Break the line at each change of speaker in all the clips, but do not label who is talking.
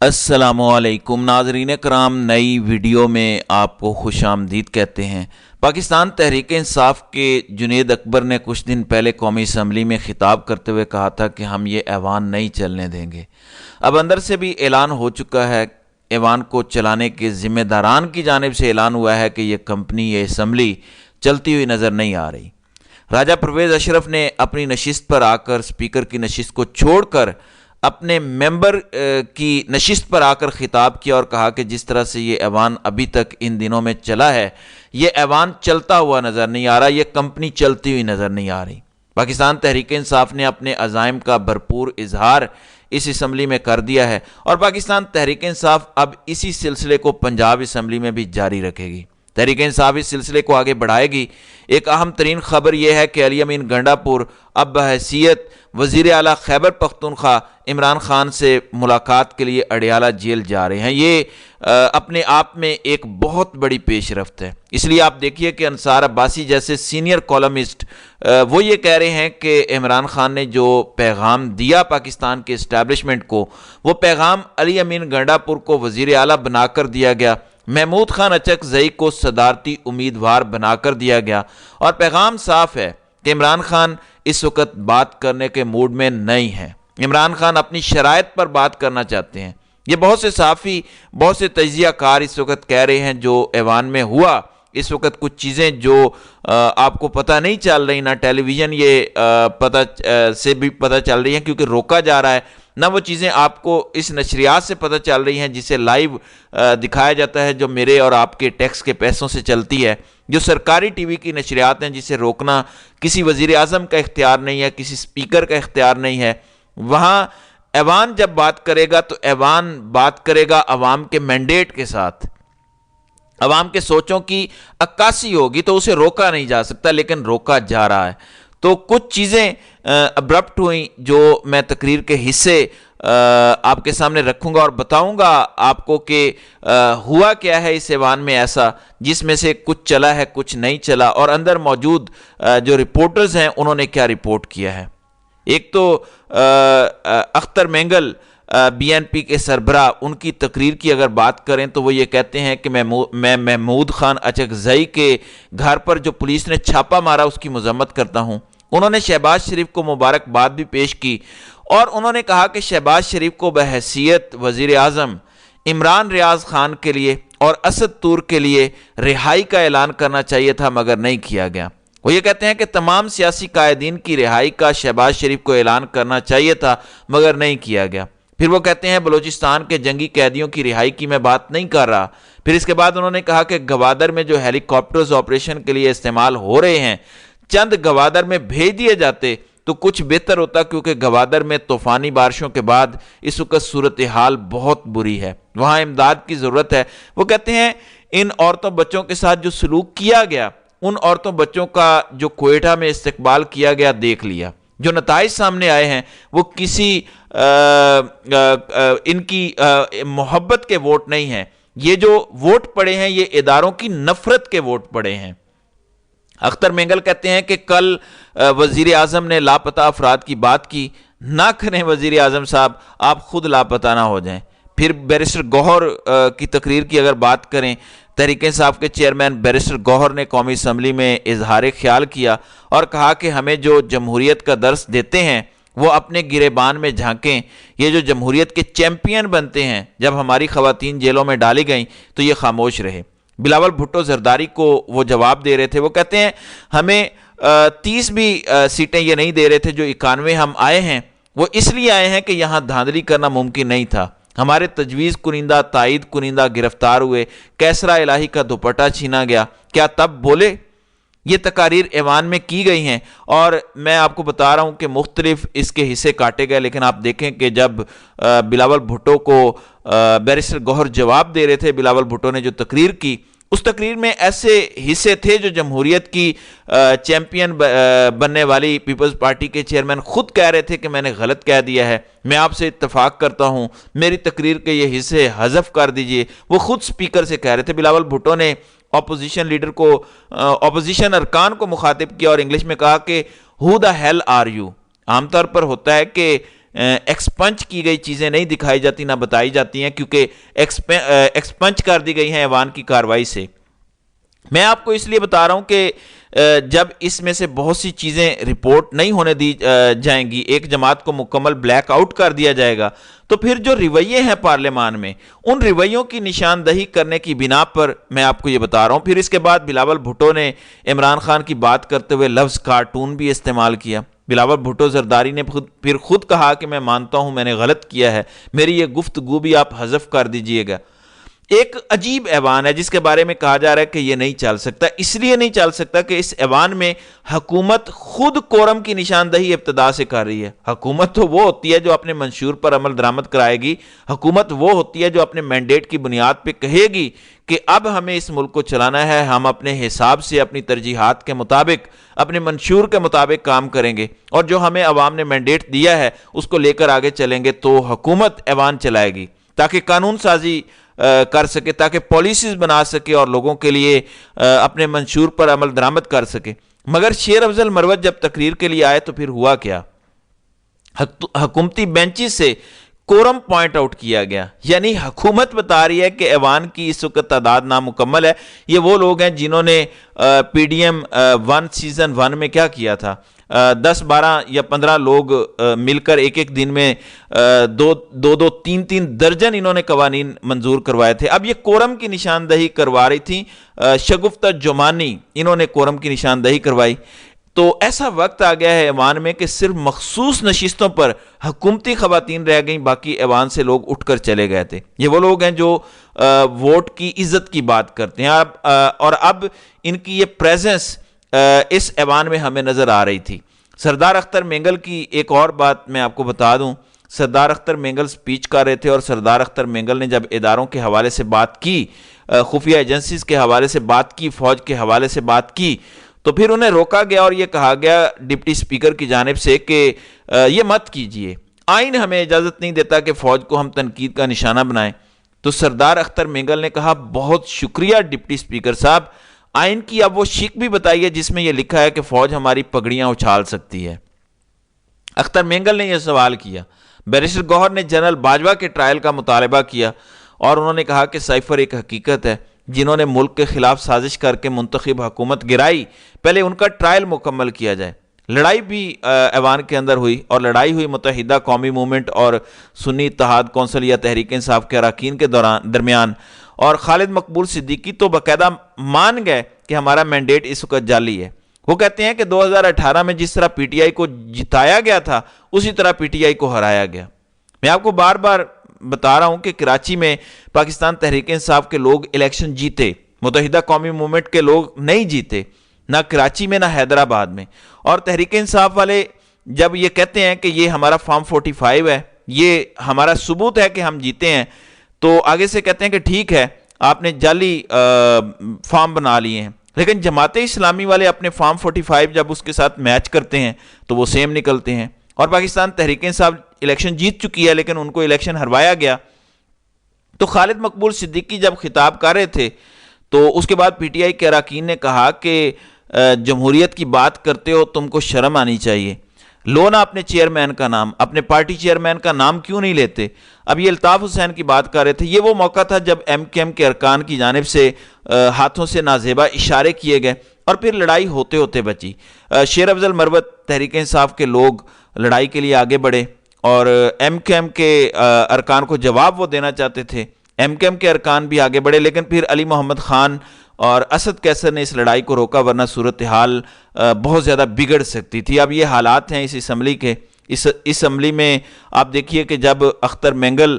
السلام علیکم ناظرین کرام، نئی ویڈیو میں آپ کو خوش آمدید کہتے ہیں۔ پاکستان تحریک انصاف کے جنید اکبر نے کچھ دن پہلے قومی اسمبلی میں خطاب کرتے ہوئے کہا تھا کہ ہم یہ ایوان نہیں چلنے دیں گے۔ اب اندر سے بھی اعلان ہو چکا ہے، ایوان کو چلانے کے ذمہ داران کی جانب سے اعلان ہوا ہے کہ یہ کمپنی، یہ اسمبلی چلتی ہوئی نظر نہیں آ رہی۔ راجہ پرویز اشرف نے اپنی نشست پر آ کر اسپیکر کی نشست کو چھوڑ کر اپنے ممبر کی نشست پر آ کر خطاب کیا اور کہا کہ جس طرح سے یہ ایوان ابھی تک ان دنوں میں چلا ہے، یہ ایوان چلتا ہوا نظر نہیں آ رہا، یہ کمپنی چلتی ہوئی نظر نہیں آ رہی۔ پاکستان تحریک انصاف نے اپنے عزائم کا بھرپور اظہار اس اسمبلی میں کر دیا ہے اور پاکستان تحریک انصاف اب اسی سلسلے کو پنجاب اسمبلی میں بھی جاری رکھے گی۔ تحریک انصاف اس سلسلے کو آگے بڑھائے گی۔ ایک اہم ترین خبر یہ ہے کہ علی امین گنڈا پور اب بحیثیت وزیر اعلیٰ خیبر پختونخوا عمران خان سے ملاقات کے لیے اڈیالہ جیل جا رہے ہیں۔ یہ اپنے آپ میں ایک بہت بڑی پیش رفت ہے۔ اس لیے آپ دیکھیے کہ انصار عباسی جیسے سینئر کالمسٹ وہ یہ کہہ رہے ہیں کہ عمران خان نے جو پیغام دیا پاکستان کے اسٹیبلشمنٹ کو، وہ پیغام علی امین گنڈا پور کو وزیر اعلیٰ بنا کر دیا گیا، محمود خان اچکزئی کو صدارتی امیدوار بنا کر دیا گیا، اور پیغام صاف ہے کہ عمران خان اس وقت بات کرنے کے موڈ میں نہیں ہیں۔ عمران خان اپنی شرائط پر بات کرنا چاہتے ہیں۔ یہ بہت سے صحافی، بہت سے تجزیہ کار اس وقت کہہ رہے ہیں جو ایوان میں ہوا، اس وقت کچھ چیزیں جو آپ کو پتہ نہیں چل رہی، نہ ٹیلی ویژن یہ سے بھی پتہ چل رہی ہیں کیونکہ روکا جا رہا ہے، نہ وہ چیزیں آپ کو اس نشریات سے پتہ چل رہی ہیں جسے لائیو دکھایا جاتا ہے، جو میرے اور آپ کے ٹیکس کے پیسوں سے چلتی ہے، جو سرکاری ٹی وی کی نشریات ہیں جسے روکنا کسی وزیر اعظم کا اختیار نہیں ہے، کسی اسپیکر کا اختیار نہیں ہے۔ وہاں ایوان جب بات کرے گا تو ایوان بات کرے گا عوام کے مینڈیٹ کے ساتھ، عوام کے سوچوں کی عکاسی ہوگی، تو اسے روکا نہیں جا سکتا، لیکن روکا جا رہا ہے۔ تو کچھ چیزیں ابرپٹ ہوئیں جو میں تقریر کے حصے آپ کے سامنے رکھوں گا اور بتاؤں گا آپ کو کہ ہوا کیا ہے اس ایوان میں ایسا، جس میں سے کچھ چلا ہے، کچھ نہیں چلا، اور اندر موجود جو رپورٹرز ہیں انہوں نے کیا رپورٹ کیا ہے۔ ایک تو Akhtar Mengal B N P کے سربراہ، ان کی تقریر کی اگر بات کریں تو وہ یہ کہتے ہیں کہ میں محمود خان اچکزئی کے گھر پر جو پولیس نے چھاپا مارا اس کی مذمت کرتا ہوں۔ انہوں نے شہباز شریف کو مبارکباد بھی پیش کی اور انہوں نے کہا کہ شہباز شریف کو بحیثیت وزیر اعظم عمران ریاض خان کے لیے اور اسد طور کے لیے رہائی کا اعلان کرنا چاہیے تھا، مگر نہیں کیا گیا۔ وہ یہ کہتے ہیں کہ تمام سیاسی قائدین کی رہائی کا شہباز شریف کو اعلان کرنا چاہیے تھا، مگر نہیں کیا گیا۔ پھر وہ کہتے ہیں بلوچستان کے جنگی قیدیوں کی رہائی کی میں بات نہیں کر رہا۔ پھر اس کے بعد انہوں نے کہا کہ گوادر میں جو ہیلی کاپٹرز آپریشن کے لیے استعمال ہو رہے ہیں، چند گوادر میں بھیج دیے جاتے تو کچھ بہتر ہوتا، کیونکہ گوادر میں طوفانی بارشوں کے بعد اس وقت صورتحال بہت بری ہے، وہاں امداد کی ضرورت ہے۔ وہ کہتے ہیں ان عورتوں بچوں کے ساتھ جو سلوک کیا گیا، ان عورتوں بچوں کا جو کوئٹہ میں استقبال کیا گیا دیکھ لیا، جو نتائج سامنے آئے ہیں وہ کسی ان کی محبت کے ووٹ نہیں ہیں، یہ جو ووٹ پڑے ہیں یہ اداروں کی نفرت کے ووٹ پڑے ہیں۔ اختر مینگل کہتے ہیں کہ کل وزیر اعظم نے لاپتہ افراد کی بات کی، نہ کریں وزیر اعظم صاحب، آپ خود لاپتہ نہ ہو جائیں۔ پھر بیرسٹر گوہر کی تقریر کی اگر بات کریں، تحریک انصاف کے چیئرمین بیرسٹر گوہر نے قومی اسمبلی میں اظہار خیال کیا اور کہا کہ ہمیں جو جمہوریت کا درس دیتے ہیں وہ اپنے گریبان میں جھانکیں، یہ جو جمہوریت کے چیمپئن بنتے ہیں، جب ہماری خواتین جیلوں میں ڈالی گئیں تو یہ خاموش رہے۔ بلاول بھٹو زرداری کو وہ جواب دے رہے تھے، وہ کہتے ہیں ہمیں 30 بھی سیٹیں یہ نہیں دے رہے تھے، جو 91 ہم آئے ہیں وہ اس لیے آئے ہیں کہ یہاں دھاندلی کرنا ممکن نہیں تھا، ہمارے تجویز کنندہ، تائید کنندہ گرفتار ہوئے، کیسرا الہی کا دوپٹہ چھینا گیا، کیا تب بولے؟ یہ تقاریر ایوان میں کی گئی ہیں اور میں آپ کو بتا رہا ہوں کہ مختلف اس کے حصے کاٹے گئے، لیکن آپ دیکھیں کہ جب بلاول بھٹو کو بیرسٹر گوہر جواب دے رہے تھے، بلاول بھٹو نے جو تقریر کی، اس تقریر میں ایسے حصے تھے جو جمہوریت کی چیمپئن بننے والی پیپلز پارٹی کے چیئرمین خود کہہ رہے تھے کہ میں نے غلط کہہ دیا ہے، میں آپ سے اتفاق کرتا ہوں، میری تقریر کے یہ حصے حذف کر دیجئے، وہ خود سپیکر سے کہہ رہے تھے۔ بلاول بھٹو نے اپوزیشن لیڈر کو، اپوزیشن ارکان کو مخاطب کیا اور انگلش میں کہا کہ ہو دا ہیل آر یو۔ عام طور پر ہوتا ہے کہ ایکسپنج کی گئی چیزیں نہیں دکھائی جاتی نہ بتائی جاتی ہیں، کیونکہ ایکسپنج کر دی گئی ہیں ایوان کی کارروائی سے۔ میں آپ کو اس لیے بتا رہا ہوں کہ جب اس میں سے بہت سی چیزیں رپورٹ نہیں ہونے دی جائیں گی، ایک جماعت کو مکمل بلیک آؤٹ کر دیا جائے گا، تو پھر جو رویے ہیں پارلیمان میں، ان رویوں کی نشاندہی کرنے کی بنا پر میں آپ کو یہ بتا رہا ہوں۔ پھر اس کے بعد بلاول بھٹو نے عمران خان کی بات کرتے ہوئے لفظ کارٹون بھی استعمال کیا۔ بلاول بھٹو زرداری نے پھر خود کہا کہ میں مانتا ہوں میں نے غلط کیا ہے، میری یہ گفتگو بھی آپ حذف کر دیجئے گا۔ ایک عجیب ایوان ہے جس کے بارے میں کہا جا رہا ہے کہ یہ نہیں چل سکتا، اس لیے نہیں چل سکتا کہ اس ایوان میں حکومت خود کورم کی نشاندہی ابتدا سے کر رہی ہے۔ حکومت تو وہ ہوتی ہے جو اپنے منشور پر عمل درآمد کرائے گی، حکومت وہ ہوتی ہے جو اپنے مینڈیٹ کی بنیاد پہ کہے گی کہ اب ہمیں اس ملک کو چلانا ہے، ہم اپنے حساب سے اپنی ترجیحات کے مطابق اپنے منشور کے مطابق کام کریں گے، اور جو ہمیں عوام نے مینڈیٹ دیا ہے اس کو لے کر آگے چلیں گے۔ تو حکومت ایوان چلائے گی تاکہ قانون سازی کر سکے، تاکہ پالیسیز بنا سکے اور لوگوں کے لیے اپنے منشور پر عمل درآمد کر سکے۔ مگر شیر افضل مروت جب تقریر کے لیے آئے تو پھر ہوا کیا؟ حکومتی بینچز سے کورم پوائنٹ آؤٹ کیا گیا، یعنی حکومت بتا رہی ہے کہ ایوان کی اس وقت تعداد نامکمل ہے۔ یہ وہ لوگ ہیں جنہوں نے پی ڈی ایم 1 سیزن 1 میں کیا کیا تھا، 10 12 یا 15 لوگ مل کر ایک دن میں 2-3 درجن انہوں نے قوانین منظور کروائے تھے۔ اب یہ کورم کی نشاندہی کروا رہی تھیں شگفتہ جمانی، انہوں نے کورم کی نشاندہی کروائی۔ تو ایسا وقت آ گیا ہے ایوان میں کہ صرف مخصوص نشستوں پر حکومتی خواتین رہ گئیں، باقی ایوان سے لوگ اٹھ کر چلے گئے تھے۔ یہ وہ لوگ ہیں جو ووٹ کی عزت کی بات کرتے ہیں، اور اب ان کی یہ پریزنس اس ایوان میں ہمیں نظر آ رہی تھی۔ سردار اختر مینگل کی ایک اور بات میں آپ کو بتا دوں، سردار اختر مینگل سپیچ کر رہے تھے، اور سردار اختر مینگل نے جب اداروں کے حوالے سے بات کی، خفیہ ایجنسیز کے حوالے سے بات کی، فوج کے حوالے سے بات کی، تو پھر انہیں روکا گیا اور یہ کہا گیا ڈپٹی سپیکر کی جانب سے کہ یہ مت کیجئے، آئین ہمیں اجازت نہیں دیتا کہ فوج کو ہم تنقید کا نشانہ بنائیں۔ تو سردار اختر مینگل نے کہا بہت شکریہ ڈپٹی سپیکر صاحب، آئین کی اب وہ شک بھی بتائیے جس میں یہ لکھا ہے کہ فوج ہماری پگڑیاں اچھال سکتی ہے۔ اختر مینگل نے یہ سوال کیا۔ بیرسٹر گوہر نے جنرل باجوہ کے ٹرائل کا مطالبہ کیا، اور انہوں نے کہا کہ سائفر ایک حقیقت ہے، جنہوں نے ملک کے خلاف سازش کر کے منتخب حکومت گرائی، پہلے ان کا ٹرائل مکمل کیا جائے۔ لڑائی بھی ایوان کے اندر ہوئی، اور لڑائی ہوئی متحدہ قومی موومنٹ اور سنی اتحاد کونسل یا تحریک انصاف کے اراکین کے درمیان، اور خالد مقبول صدیقی تو باقاعدہ مان گئے کہ ہمارا مینڈیٹ اس وقت جعلی ہے۔ وہ کہتے ہیں کہ 2018 میں جس طرح پی ٹی آئی کو جتایا گیا تھا اسی طرح پی ٹی آئی کو ہرایا گیا۔ میں آپ کو بار بار بتا رہا ہوں کہ کراچی میں پاکستان تحریک انصاف کے لوگ الیکشن جیتے، متحدہ قومی موومنٹ کے لوگ نہیں جیتے، نہ کراچی میں نہ حیدرآباد میں۔ اور تحریک انصاف والے جب یہ کہتے ہیں کہ یہ ہمارا فارم 45 ہے، یہ ہمارا ثبوت ہے کہ ہم جیتے ہیں، تو آگے سے کہتے ہیں کہ ٹھیک ہے آپ نے جعلی فارم بنا لیے ہیں، لیکن جماعت اسلامی والے اپنے فارم 45 جب اس کے ساتھ میچ کرتے ہیں تو وہ سیم نکلتے ہیں۔ اور پاکستان تحریک انصاف الیکشن جیت چکی ہے لیکن ان کو الیکشن ہروایا گیا۔ تو خالد مقبول صدیقی جب خطاب کر رہے تھے تو اس کے بعد پی ٹی آئی کے اراکین نے کہا کہ جمہوریت کی بات کرتے ہو، تم کو شرم آنی چاہیے، لو نا اپنے چیئرمین کا نام، اپنے پارٹی چیئرمین کا نام کیوں نہیں لیتے؟ اب یہ الطاف حسین کی بات کر رہے تھے، یہ وہ موقع تھا جب ایم کیو ایم کے ارکان کی جانب سے ہاتھوں سے نازیبا اشارے کیے گئے اور پھر لڑائی ہوتے ہوتے بچی۔ شیر افضل مروت تحریک انصاف کے لوگ لڑائی کے لیے آگے بڑھے اور ایم کیو ایم کے ارکان کو جواب وہ دینا چاہتے تھے، ایم کیو ایم کے ارکان بھی آگے بڑھے، لیکن پھر علی محمد خان اور اسد کیسر نے اس لڑائی کو روکا، ورنہ صورتحال بہت زیادہ بگڑ سکتی تھی۔ اب یہ حالات ہیں اس اسمبلی کے، اس اسمبلی میں آپ دیکھیے کہ جب اختر مینگل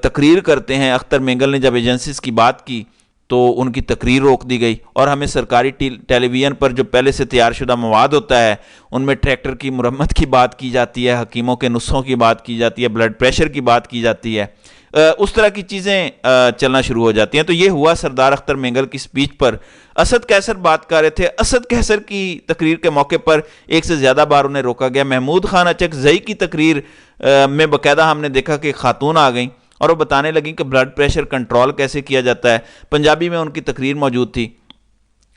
تقریر کرتے ہیں، اختر مینگل نے جب ایجنسیز کی بات کی تو ان کی تقریر روک دی گئی، اور ہمیں سرکاری ٹیلی ویژن پر جو پہلے سے تیار شدہ مواد ہوتا ہے ان میں ٹریکٹر کی مرمت کی بات کی جاتی ہے، حکیموں کے نسخوں کی بات کی جاتی ہے، بلڈ پریشر کی بات کی جاتی ہے، اس طرح کی چیزیں چلنا شروع ہو جاتی ہیں۔ تو یہ ہوا سردار اختر مینگل کی سپیچ پر۔ اسد کیسر بات کر رہے تھے، اسد کیسر کی تقریر کے موقع پر ایک سے زیادہ بار انہیں روکا گیا۔ محمود خان اچک زئی کی تقریر میں باقاعدہ ہم نے دیکھا کہ خاتون آ گئیں اور وہ بتانے لگیں کہ بلڈ پریشر کنٹرول کیسے کیا جاتا ہے، پنجابی میں ان کی تقریر موجود تھی۔